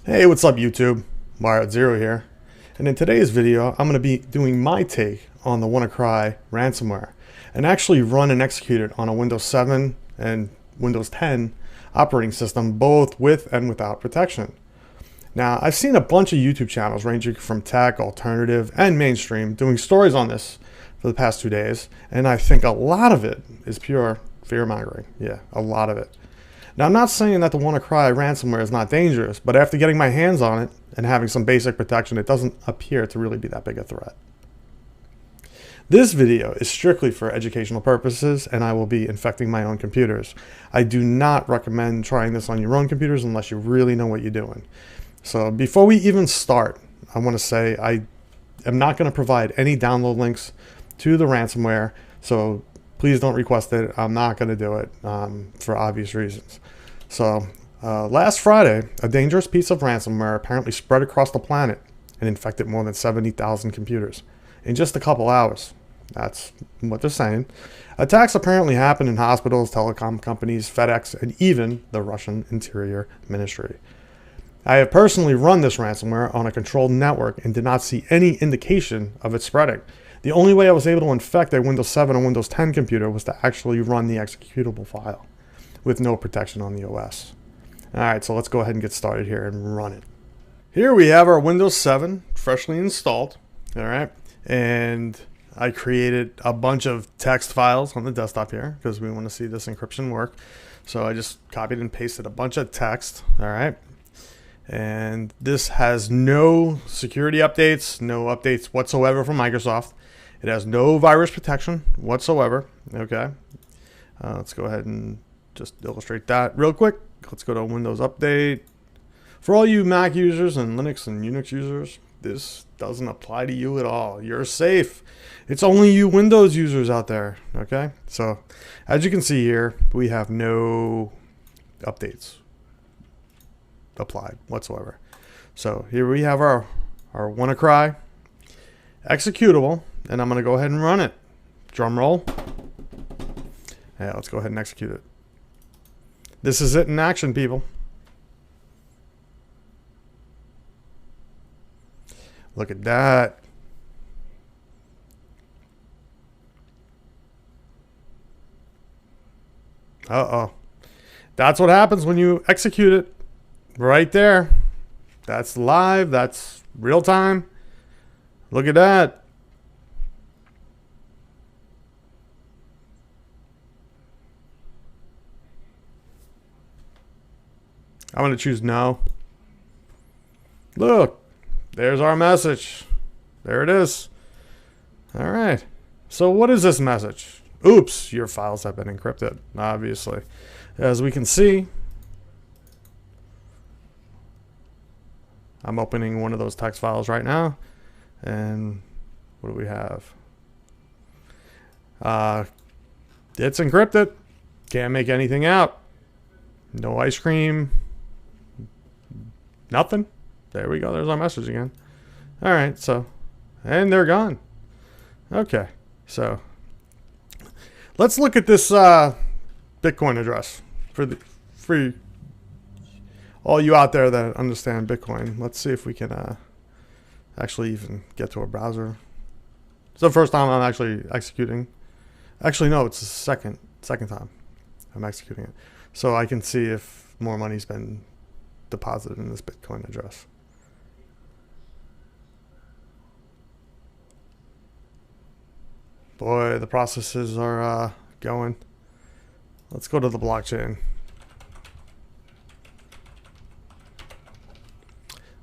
Hey, what's up YouTube? Mario0 here. And in today's video, I'm going to be doing my take on the WannaCry ransomware and actually run and execute it on a Windows 7 and Windows 10 operating system, both with and without protection. Now, I've seen a bunch of YouTube channels ranging from tech, alternative, and mainstream doing stories on this for the past 2 days, and I think a lot of it is pure fear-mongering. Yeah, a lot of it. Now, I'm not saying that the WannaCry ransomware is not dangerous, but after getting my hands on it and having some basic protection, it doesn't appear to really be that big a threat. This video is strictly for educational purposes, and I will be infecting my own computers. I do not recommend trying this on your own computers unless you really know what you're doing. So before we even start, I want to say I am not going to provide any download links to the ransomware, so please don't request it. I'm not going to do it for obvious reasons. So last Friday, a dangerous piece of ransomware apparently spread across the planet and infected more than 70,000 computers in just a couple hours. That's what they're saying. Attacks apparently happened in hospitals, telecom companies, FedEx, and even the Russian Interior Ministry. I have personally run this ransomware on a controlled network and did not see any indication of it spreading. The only way I was able to infect a Windows 7 or Windows 10 computer was to actually run the executable file with no protection on the OS. Alright, so let's go ahead and get started here and run it. Here we have our Windows 7 freshly installed. Alright, and I created a bunch of text files on the desktop here because we want to see this encryption work. So I just copied and pasted a bunch of text. Alright. And this has no security updates, no updates whatsoever from Microsoft. It has no virus protection whatsoever. Okay, let's go ahead and just illustrate that real quick. Let's go to Windows Update. For all you Mac users and Linux and Unix users, this doesn't apply to you at all. You're safe. It's only you Windows users out there. Okay, so as you can see here, we have no updates applied whatsoever. So here we have our WannaCry executable, and I'm going to go ahead and run it. Drum roll. Yeah, let's go ahead and execute it. This is it in action, people. Look at that. Uh-oh. That's what happens when you execute it. Right there. That's live. That's real time. Look at that. I'm going to choose no. Look. There's our message. There it is. All right. So what is this message? Oops, your files have been encrypted, obviously. As we can see, I'm opening one of those text files right now, and what do we have? It's encrypted. Can't make anything out. No ice cream. Nothing. There we go. There's our message again. All right. So, and they're gone. Okay. So, let's look at this Bitcoin address for the free. All you out there that understand Bitcoin, let's see if we can actually even get to a browser. It's the first time I'm actually executing. Actually, no, it's the second time I'm executing it. So I can see if more money's been deposited in this Bitcoin address. Boy, the processes are going. Let's go to the blockchain.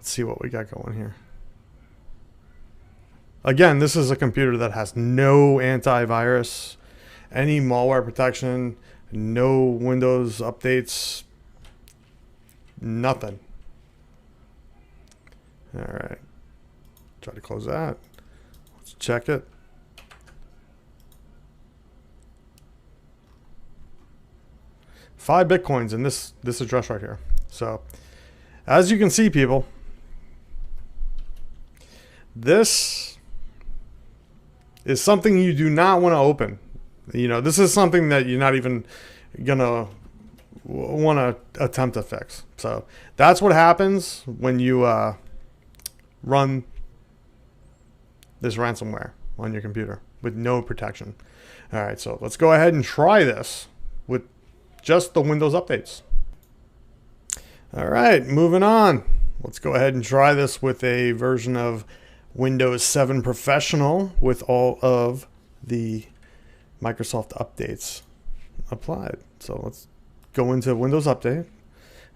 See what we got going here. Again, this is a computer that has no antivirus, any malware protection, no Windows updates, nothing. All right, try to close that. Let's check it. $5 Bitcoins in this address right here. So, as you can see, people, this is something you do not want to open. You know, this is something that you're not even gonna want to attempt to fix. So that's what happens when you run this ransomware on your computer with no protection. All right, so let's go ahead and try this with just the Windows updates. All right, moving on. Let's go ahead and try this with a version of Windows 7 Professional with all of the Microsoft updates applied. So let's go into Windows Update.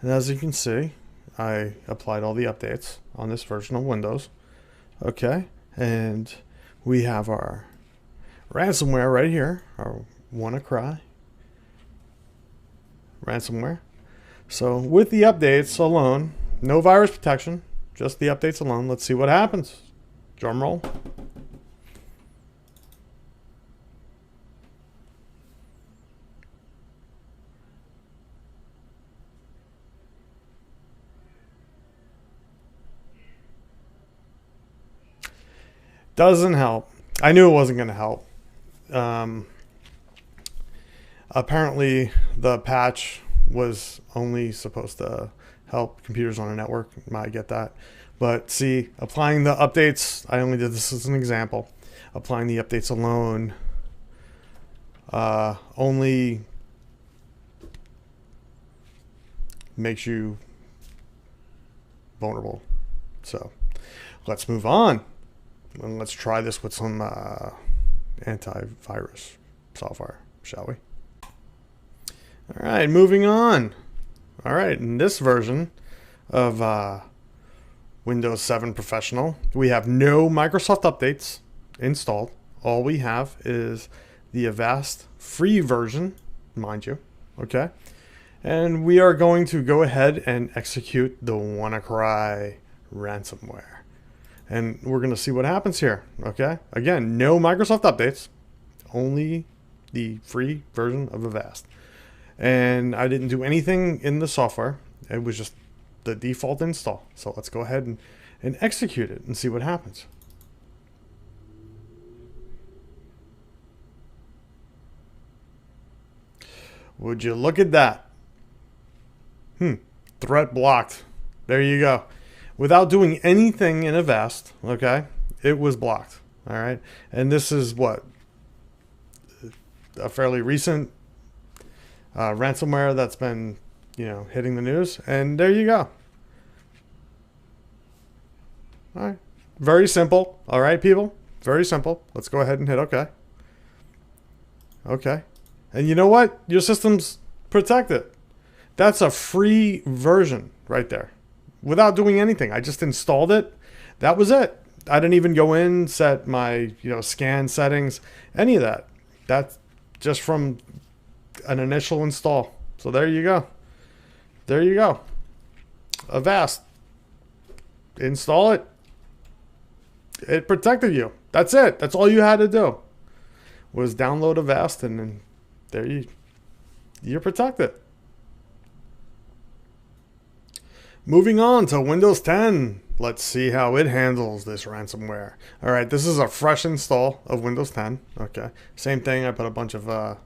And as you can see, I applied all the updates on this version of Windows. Okay, and we have our ransomware right here, our WannaCry ransomware. So with the updates alone, no virus protection, just the updates alone. Let's see what happens. Drum roll. Doesn't help. I knew it wasn't going to help. Apparently, the patch was only supposed to help computers on a network. I get that. But see, applying the updates, I only did this as an example. Applying the updates alone only makes you vulnerable. So let's move on. And let's try this with some antivirus software, shall we? All right, moving on. All right, in this version of Windows 7 Professional, we have no Microsoft updates installed. All we have is the Avast free version, mind you, okay? And we are going to go ahead and execute the WannaCry ransomware. And we're going to see what happens here, okay? Again, no Microsoft updates, only the free version of Avast. And I didn't do anything in the software. It was just the default install. So let's go ahead and execute it and see what happens. Would you look at that? Threat blocked. There you go. Without doing anything in Avast, okay, it was blocked. All right. And this is what? A fairly recent ransomware that's been, hitting the news. And there you go. All right. Very simple. All right, people. Very simple. Let's go ahead and hit OK. Okay. And you know what? Your system's protected. That's a free version right there. Without doing anything. I just installed it. That was it. I didn't even go in, set my, scan settings, any of that. That's just from an initial install. So there you go. There you go. Avast. Install it. It protected you. That's it. That's all you had to do. Was download Avast, and then there you're protected. Moving on to Windows 10. Let's see how it handles this ransomware. All right, this is a fresh install of Windows 10. Okay, same thing. I put a bunch of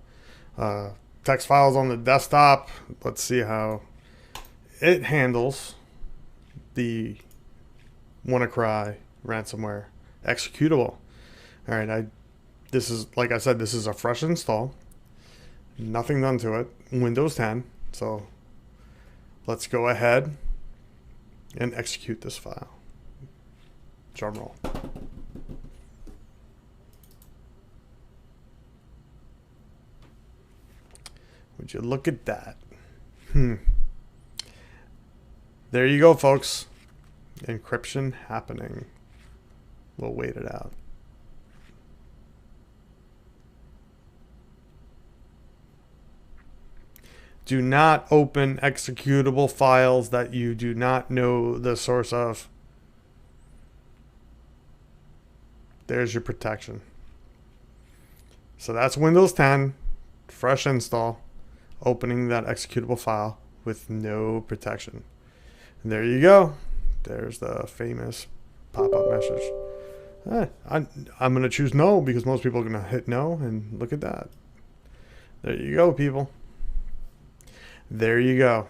text files on the desktop. Let's see how it handles the WannaCry ransomware executable. All right, this is, like I said, this is a fresh install. Nothing done to it. Windows 10. So let's go ahead and execute this file. Drum roll. Would you look at that? There you go, folks. Encryption happening. We'll wait it out. Do not open executable files that you do not know the source of. There's your protection. So that's Windows 10, fresh install, opening that executable file with no protection. And there you go. There's the famous pop-up message. I'm going to choose no because most people are going to hit no, and look at that. There you go, people. There you go.